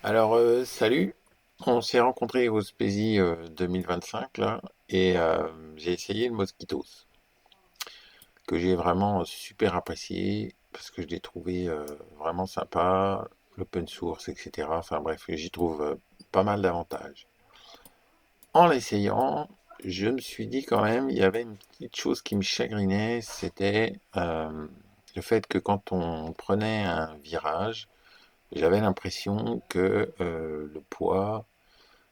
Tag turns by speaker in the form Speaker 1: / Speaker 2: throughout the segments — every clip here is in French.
Speaker 1: Alors, salut, on s'est rencontrés au Speasy 2025 là, et j'ai essayé le Mosquitos, que j'ai vraiment super apprécié parce que je l'ai trouvé vraiment sympa, l'open source, etc. Enfin bref, j'y trouve pas mal d'avantages. En l'essayant, je me suis dit quand même, il y avait une petite chose qui me chagrinait, c'était le fait que quand on prenait un virage, j'avais l'impression que le poids,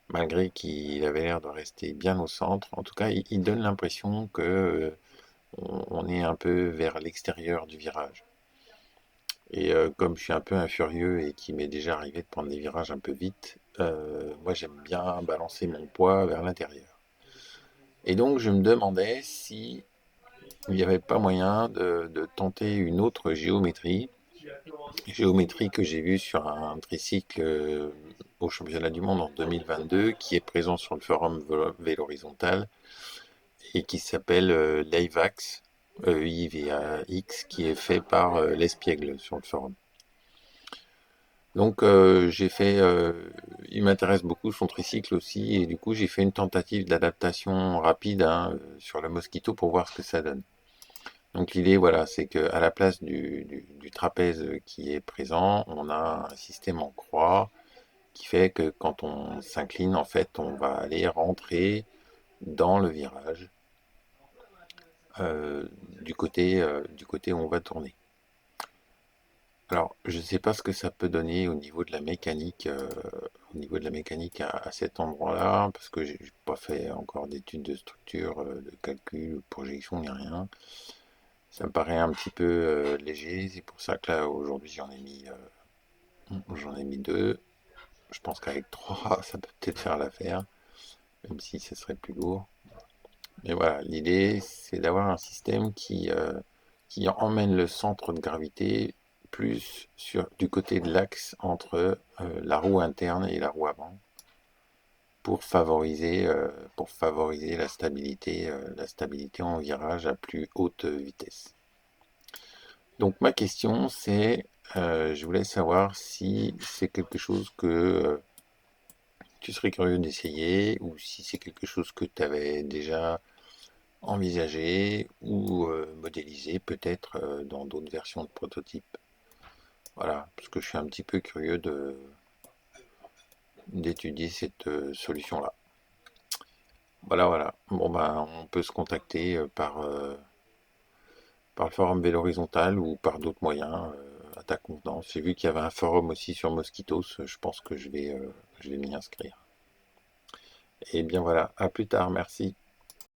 Speaker 1: malgré qu'il avait l'air de rester bien au centre, en tout cas, il donne l'impression que on est un peu vers l'extérieur du virage. Et comme je suis un peu un furieux et qu'il m'est déjà arrivé de prendre des virages un peu vite, moi j'aime bien balancer mon poids vers l'intérieur. Et donc je me demandais si il n'y avait pas moyen de tenter une autre géométrie que j'ai vue sur un tricycle au championnat du monde en 2022, qui est présent sur le forum Vélo Horizontal et qui s'appelle l'IVAX, IVAX, qui est fait par l'Espiègle sur le forum. Donc il m'intéresse beaucoup son tricycle aussi, et du coup j'ai fait une tentative d'adaptation rapide hein, sur le Mosquito pour voir ce que ça donne. Donc l'idée, voilà, c'est qu'à la place du trapèze qui est présent, on a un système en croix qui fait que quand on s'incline, en fait, on va aller rentrer dans le virage euh, du côté où on va tourner. Alors, je ne sais pas ce que ça peut donner au niveau de la mécanique à cet endroit-là, parce que j'ai pas fait encore d'études de structure, de calcul, de projection, ni rien. Ça me paraît un petit peu léger, c'est pour ça que là aujourd'hui j'en ai mis deux. Je pense qu'avec trois ça peut peut-être faire l'affaire, même si ce serait plus lourd. Mais voilà, l'idée c'est d'avoir un système qui emmène le centre de gravité plus du côté de l'axe entre la roue interne et la roue avant pour favoriser la stabilité en virage à plus haute vitesse. Donc ma question c'est, je voulais savoir si c'est quelque chose que tu serais curieux d'essayer ou si c'est quelque chose que tu avais déjà envisagé ou modélisé peut-être dans d'autres versions de prototypes. Voilà, parce que je suis un petit peu curieux d'étudier cette solution-là. Voilà, voilà. Bon ben, on peut se contacter par le forum Vélo Horizontal ou par d'autres moyens à ta convenance. J'ai vu qu'il y avait un forum aussi sur Mosquitos. Je pense que je vais m'y inscrire. Et bien voilà, à plus tard, merci.